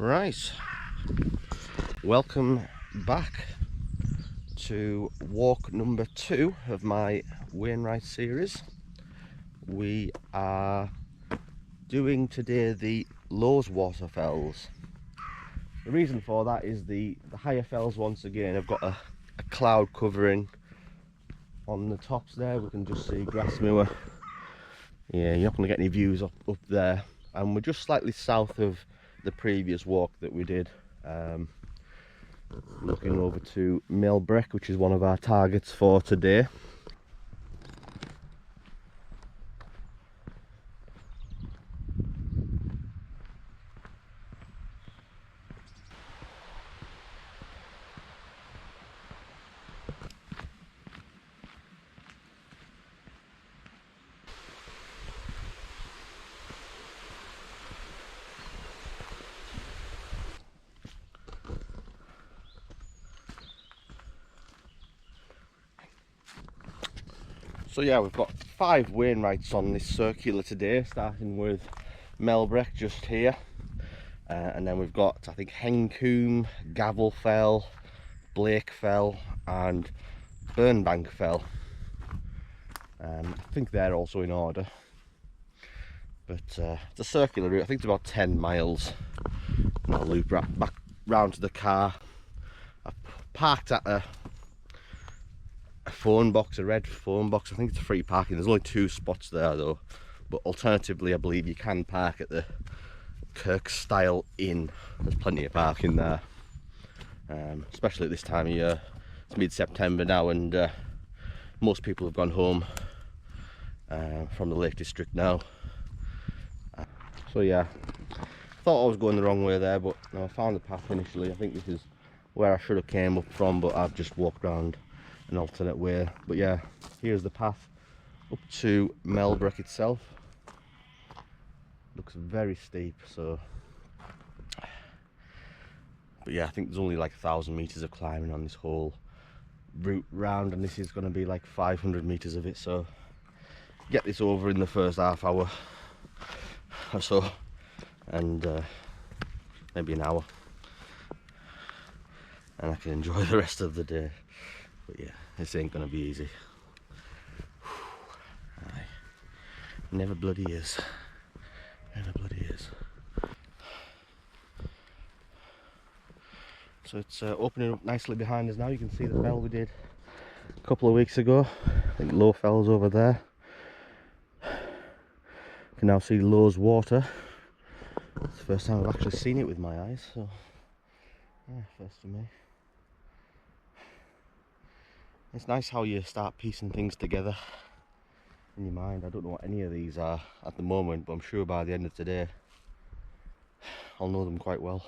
Right, welcome back to walk number 2 of my Wainwrights series. We are doing today the Loweswater fells. The reason for that is the higher fells once again have got a cloud covering on the tops there. We can just see Grassmoor. Yeah, you're not going to get any views up there, and we're just slightly south of the previous walk that we did, looking over to Mellbreak, which is one of our targets for today. So yeah, we've got 5 Wainwrights on this circular today, starting with Mellbreak just here, and then we've got, I think, Hen Comb, Gavel fell, Blake fell and Burnbank fell. I think they're also in order, but it's a circular route. I think it's about 10 miles, and I'll loop back round to the car. I've parked at a phone box, a red phone box. I think it's free parking. There's only 2 spots there though, but alternatively I believe you can park at the Kirkstile Inn. There's plenty of parking there, especially at this time of year. It's mid-September now, and most people have gone home from the Lake District now. So yeah, thought I was going the wrong way there, but no, I found the path initially. I think this is where I should have came up from, but I've just walked around an alternate way. But yeah, here's the path up to Mellbreak itself. Looks very steep, so, but yeah, I think there's only like 1,000 meters of climbing on this whole route round, and this is going to be like 500 meters of it, so get this over in the first half hour or so, and maybe an hour, and I can enjoy the rest of the day. But yeah, this ain't gonna be easy. Aye. Never bloody is. Never bloody is. So it's opening up nicely behind us now. You can see the fell we did a couple of weeks ago. I think Low Fell's over there. You can now see Loweswater. It's the first time I've actually seen it with my eyes, so yeah, first for me. It's nice how you start piecing things together in your mind. I don't know what any of these are at the moment, but I'm sure by the end of today I'll know them quite well.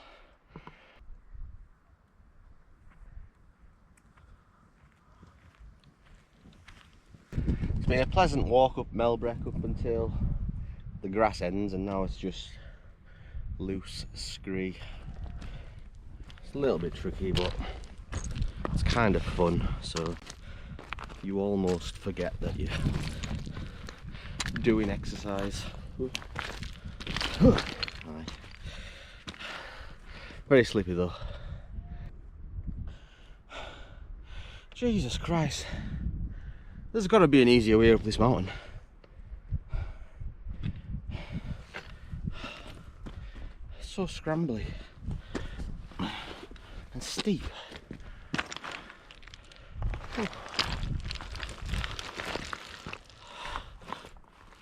It's been a pleasant walk up Mellbreak up until the grass ends, and now it's just loose scree. It's a little bit tricky, but it's kind of fun, so you almost forget that you're doing exercise. Very sleepy though. Jesus Christ, there's got to be an easier way up this mountain. It's so scrambly and steep.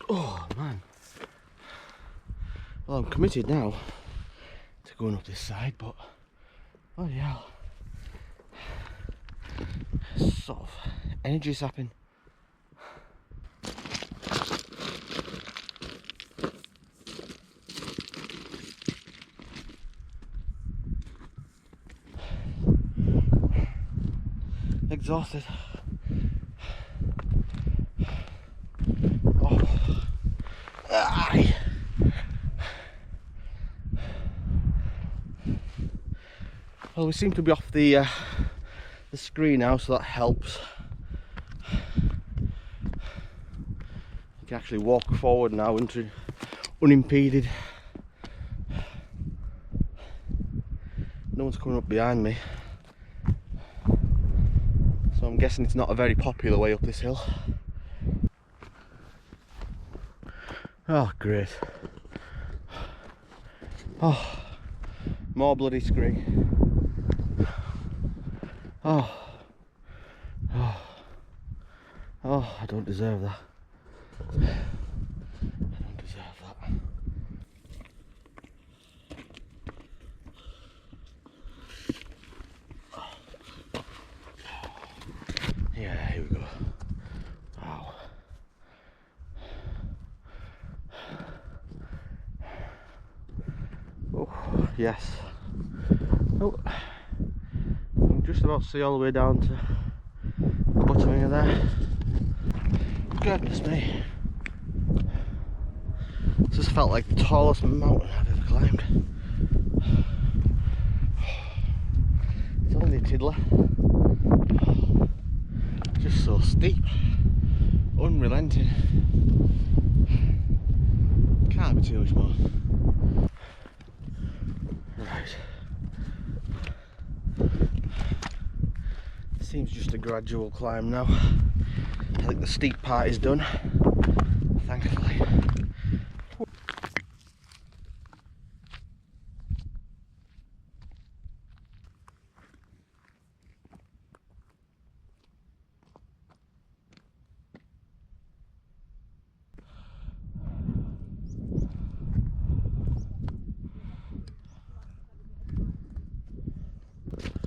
Oh man, well, I'm committed now to going up this side, but oh yeah, sort of energy sapping. Exhausted. Aye. Well, we seem to be off the screen now, so that helps. You can actually walk forward now into unimpeded. no one's coming up behind me. So I'm guessing it's not a very popular way up this hill. Oh, great. Oh, more bloody scree. Oh. Oh. Oh, I don't deserve that. I don't deserve that. Yeah, here we go. Wow. Oh, yes. Oh, I can just about see all the way down to the bottom of there. Goodness me. This just felt like the tallest mountain I've ever climbed. It's only a tiddler. Just so steep. Unrelenting. Can't be too much more. Right. Seems just a gradual climb now. I think the steep part is done, thankfully.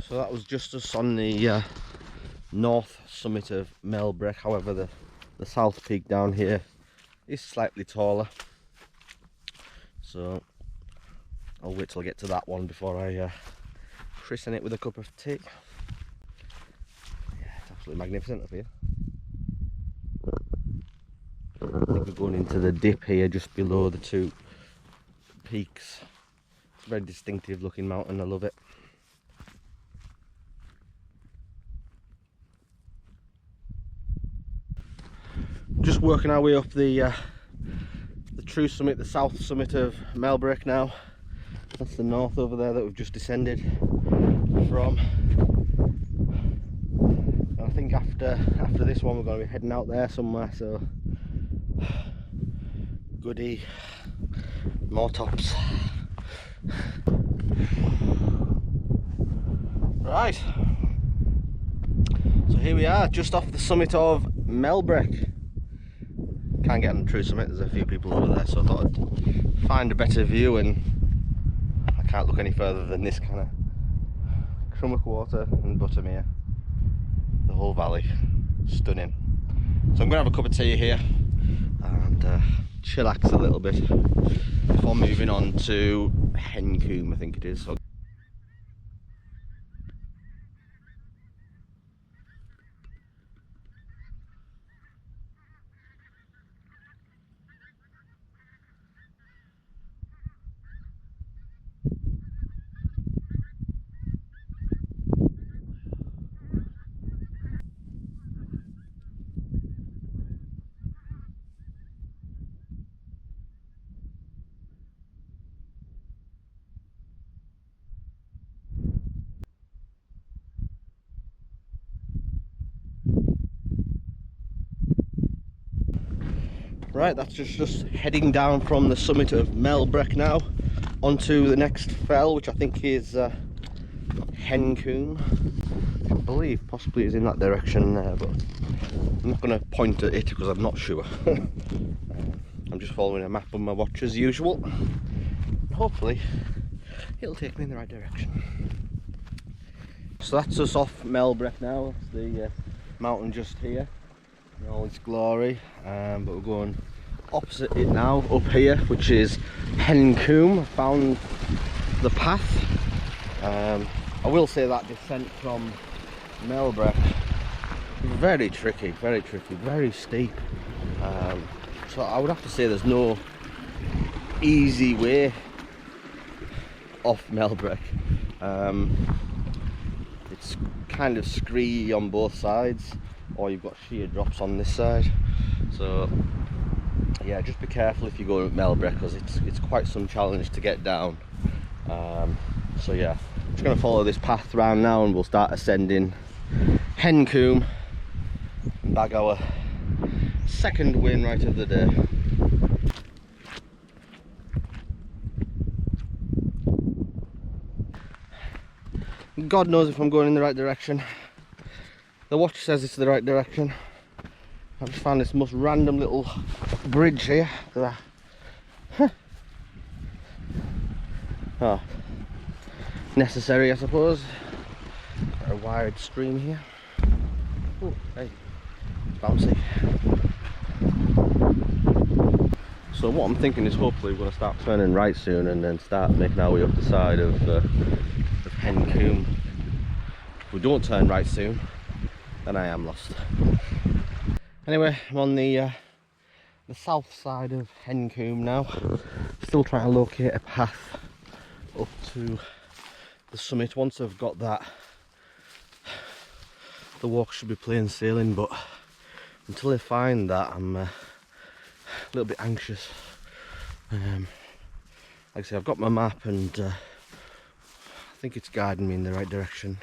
So that was just us on the north summit of Mellbreak. However, the south peak down here is slightly taller, so I'll wait till I get to that one before I christen it with a cup of tea. Yeah, it's absolutely magnificent up here. I think we're going into the dip here just below the two peaks. It's a very distinctive looking mountain, I love it. Just working our way up the true summit, the south summit of Mellbreak now. That's the north over there that we've just descended from. And I think after this one we're going to be heading out there somewhere, so goody, more tops. Right, so here we are, just off the summit of Mellbreak. Can't get on the true summit, there's a few people over there, so I thought I'd find a better view, and I can't look any further than this kind of Crummock water and Buttermere. The whole valley, stunning. So I'm going to have a cup of tea here and chillax a little bit before moving on to Hen Comb, I think it is. So right, that's just heading down from the summit of Mellbreak now onto the next fell, which I think is Hen Comb. I believe possibly is in that direction there, but I'm not going to point at it because I'm not sure. I'm just following a map on my watch as usual. Hopefully it'll take me in the right direction. So that's us off Mellbreak now. It's the mountain just here in all its glory, but we're going opposite it now, up here, which is Hen Comb. I found the path. I will say that descent from Mellbreak, very tricky, very steep. So I would have to say there's no easy way off Mellbreak. It's kind of scree on both sides, or you've got sheer drops on this side. So yeah, just be careful if you go to Mellbreak, because it's quite some challenge to get down. So yeah, Just going to follow this path round now and we'll start ascending Hen Comb and bag our second Wainwright of the day. God knows if I'm going in the right direction. The watch says it's the right direction. I've just found this most random little bridge here. Oh, necessary I suppose. Got a wide stream here. Oh, hey, bouncy. So what I'm thinking is hopefully we're going to start turning right soon and then start making our way up the side of Hen Comb. If we don't turn right soon, then I am lost. Anyway, I'm on the south side of Hen Comb now. Still trying to locate a path up to the summit. Once I've got that, the walk should be plain sailing, but until I find that, I'm a little bit anxious. Like I say, I've got my map and I think it's guiding me in the right direction.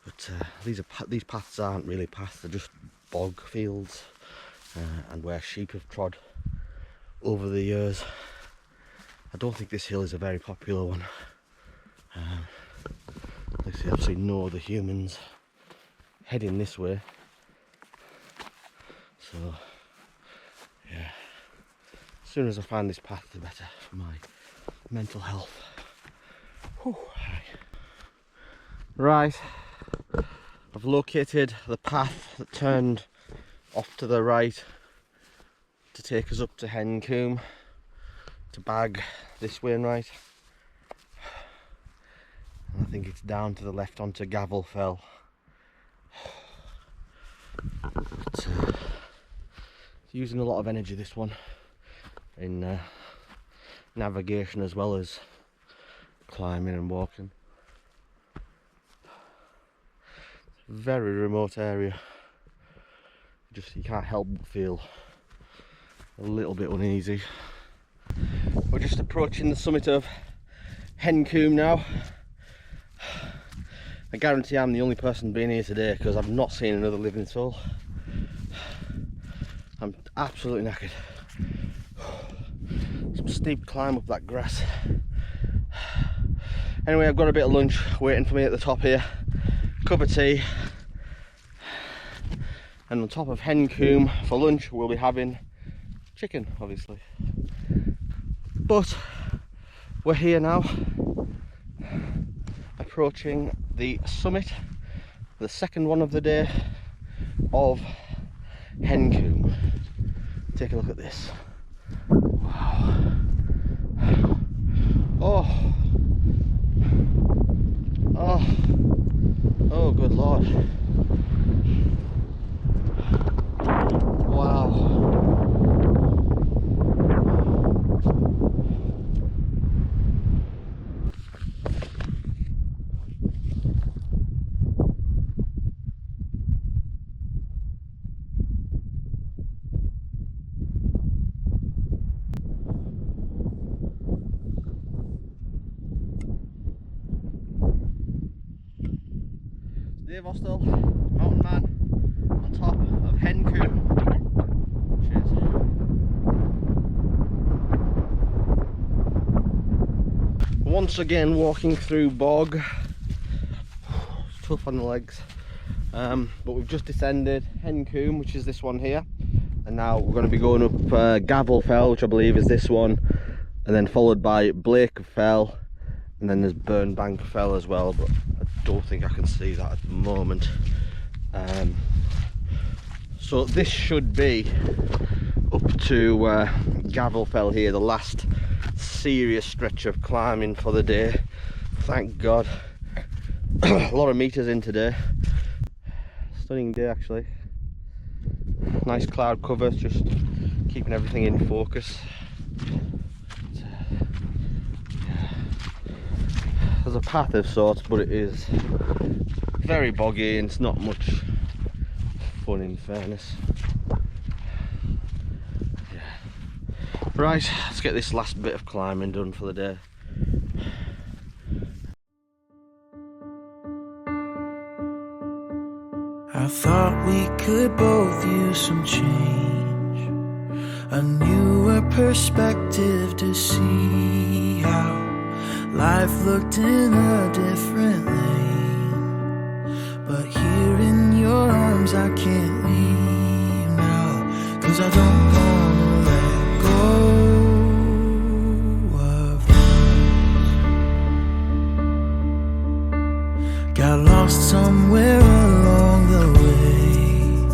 But these paths aren't really paths, they're just bog fields and where sheep have trod over the years. I don't think this hill is a very popular one. Like I say, I've seen no other humans heading this way. So, yeah, as soon as I find this path, the better for my mental health. Whew. Right, I've located the path that turned off to the right to take us up to Hen Comb to bag this Wainwright. And I think it's down to the left onto Gavel Fell. But, it's using a lot of energy, this one, in navigation as well as climbing and walking. Very remote area. You can't help but feel a little bit uneasy. We're just approaching the summit of Hen Comb now. I guarantee I'm the only person being here today because I've not seen another living soul. I'm absolutely knackered. Some steep climb up that grass. Anyway, I've got a bit of lunch waiting for me at the top here. Cup of tea. And on top of Hen Comb for lunch we'll be having chicken, obviously. But we're here now, approaching the summit, the second one of the day of Hen Comb. Take a look at this. Wow. Oh. Oh. Oh, good Lord. Wow. Dave Hostel, mountain man, on top of Hen Comb. Cheers. Once again walking through bog. It's tough on the legs. But we've just descended Hen Comb, which is this one here. And now we're going to be going up Gavel Fell, which I believe is this one. And then followed by Blake Fell. And then there's Burnbank Fell as well, but I don't think I can see that at the moment. So this should be up to Gavel Fell here, the last serious stretch of climbing for the day. Thank God. A lot of meters in today. Stunning day actually. Nice cloud cover, just keeping everything in focus. There's a path of sorts, but it is very boggy and it's not much fun in fairness. Yeah. Right, let's get this last bit of climbing done for the day. thought we could both use some change, a newer perspective to see how life looked in a different lane. But here in your arms I can't leave now, 'cause I don't wanna let go of this. Got lost somewhere along the way,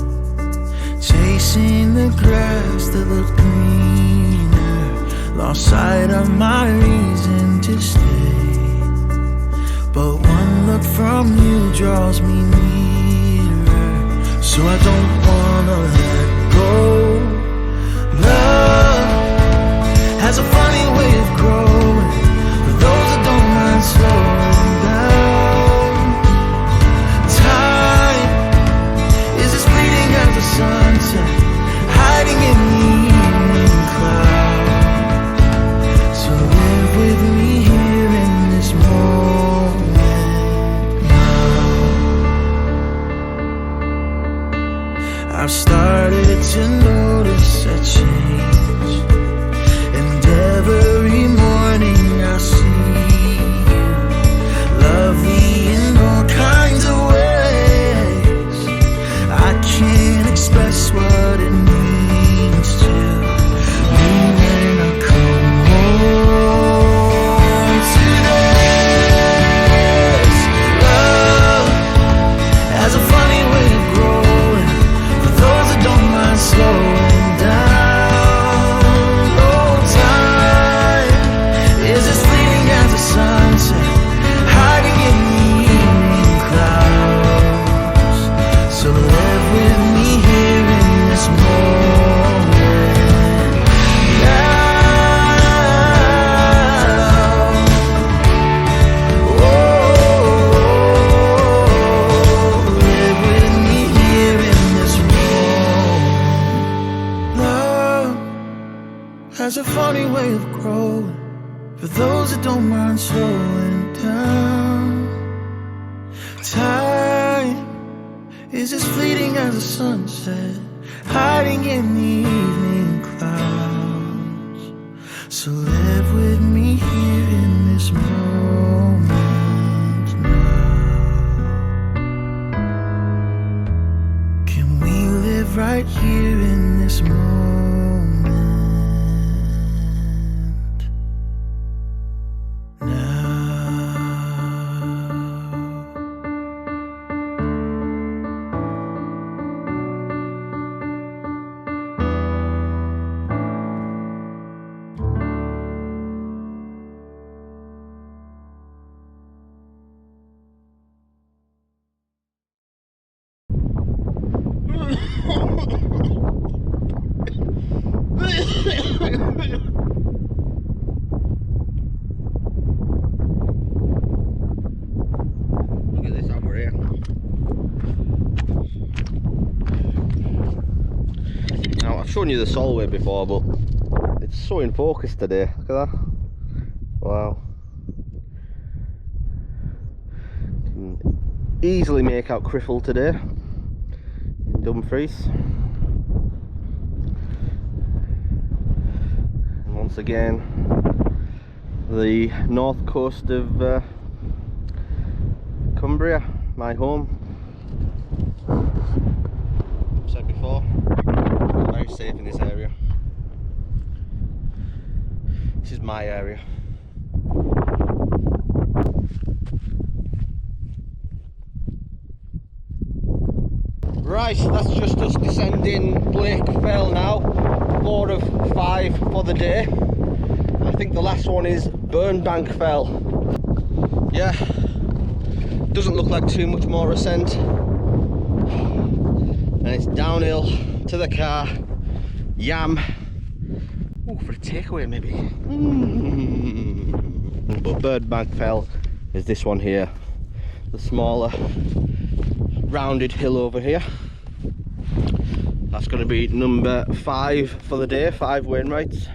chasing the grass that looked greener, lost sight of my reason to stay. But one look from you draws me nearer, so I don't wanna let go. Love has a funny way of growing, for those that don't mind slowing down. Time is as fleeting as the sunset, hiding in the evening cloud. So live with me here in this moment now. I've started to notice a change, and every morning I see you, lovely in all kinds of ways. I can't express what it means to me when I come home to this. Love has a funny way of growing, for those that don't mind slowing down. Oh, time is as fleeting as the sunset, hiding in the evening clouds. So live with me here in this moment now. Oh, live with me here in this moment. Love has a funny way of growing, for those that don't mind slowing down. Time is as fleeting as the sunset, hiding in the evening clouds. So live with me here in this moment now. Can we live right here in this moment now? Look at this over here. Now, I've shown you the Solway before, but it's so in focus today. Look at that. Wow. Can easily make out Criffle today in Dumfries. And once again, the north coast of Cumbria, my home. I've said before, I'm very safe in this area. This is my area. Right, that's just us descending Blake Fell now. 4 of 5 for the day. I think the last one is Burnbank Fell. Yeah, doesn't look like too much more ascent. And it's downhill to the car. Yam. Oh, for a takeaway maybe. But Burnbank Fell is this one here. The smaller rounded hill over here. That's going to be number 5 for the day, 5 Wainwrights.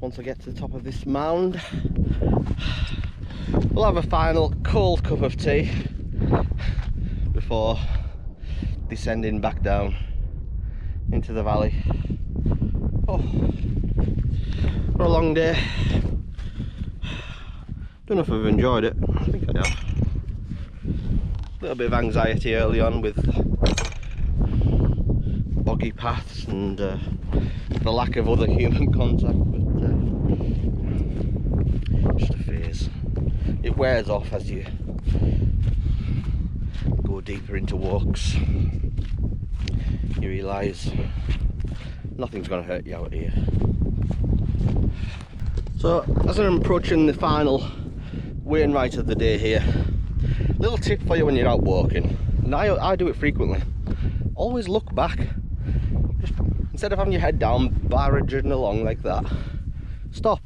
Once I get to the top of this mound, we'll have a final cold cup of tea before descending back down into the valley. Oh, for a long day. Don't know if I've enjoyed it. I think I have. A little bit of anxiety early on with boggy paths and the lack of other human contact, but just a phase. It wears off as you go deeper into walks. You realise nothing's going to hurt you out here. So as I'm approaching the final Wainwright of the day here, little tip for you when you're out walking, and I do it frequently. Always look back. Just, instead of having your head down, barraging along like that, stop,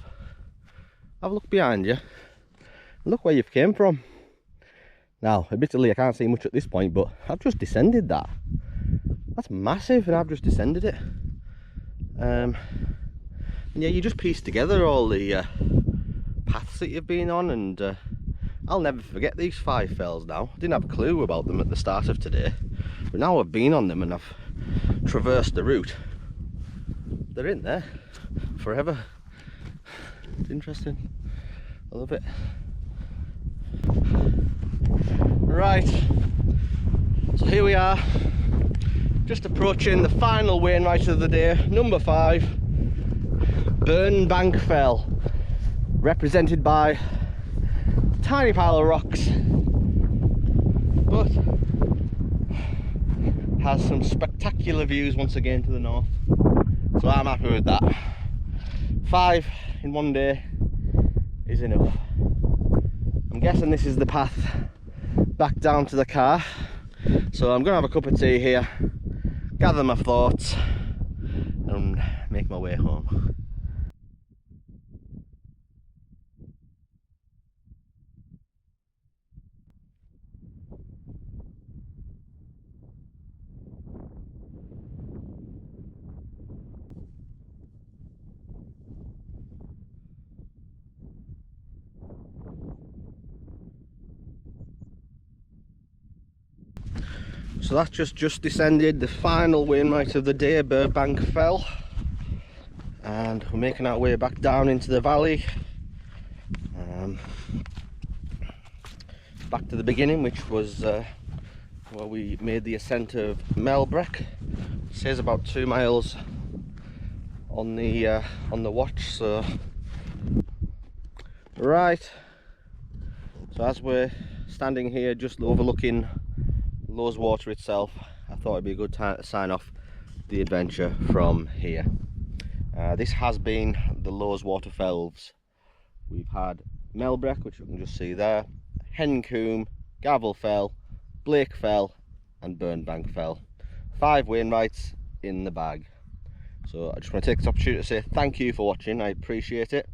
have a look behind you, and look where you've came from. Now, admittedly I can't see much at this point, but I've just descended that. That's massive, and I've just descended it. And yeah, you just piece together all the paths that you've been on, and I'll never forget these 5 fells now. I didn't have a clue about them at the start of today, but now I've been on them and I've traversed the route. They're in there forever. It's interesting. I love it. Right, so here we are, just approaching the final Wainwright of the day, number 5, Burnbank Fell, represented by a tiny pile of rocks, but has some spectacular views once again to the north, so I'm happy with that. 5 in one day is enough. I'm guessing this is the path back down to the car, so I'm gonna have a cup of tea here, gather my thoughts and make my way home. So that's just descended the final Wainwright of the day, Burnbank Fell, and we're making our way back down into the valley, back to the beginning, which was where we made the Ascent of Melbreak. It says about 2 miles on the watch. So right, so as we're standing here just overlooking Loweswater itself, I thought it'd be a good time to sign off the adventure from here. This has been the Loweswater Fells. We've had Mellbreak, which you can just see there, Hen Comb, Gavel Fell, Blake Fell and Burnbank Fell. 5 Wainwrights in the bag. So I just want to take this opportunity to say thank you for watching, I appreciate it.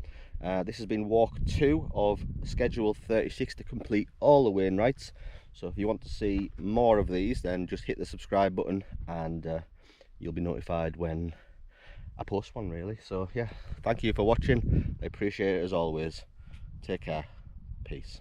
This has been walk 2 of schedule 36 to complete all the Wainwrights. So if you want to see more of these, then just hit the subscribe button and you'll be notified when I post one, really. So yeah, thank you for watching. I appreciate it as always. Take care. Peace.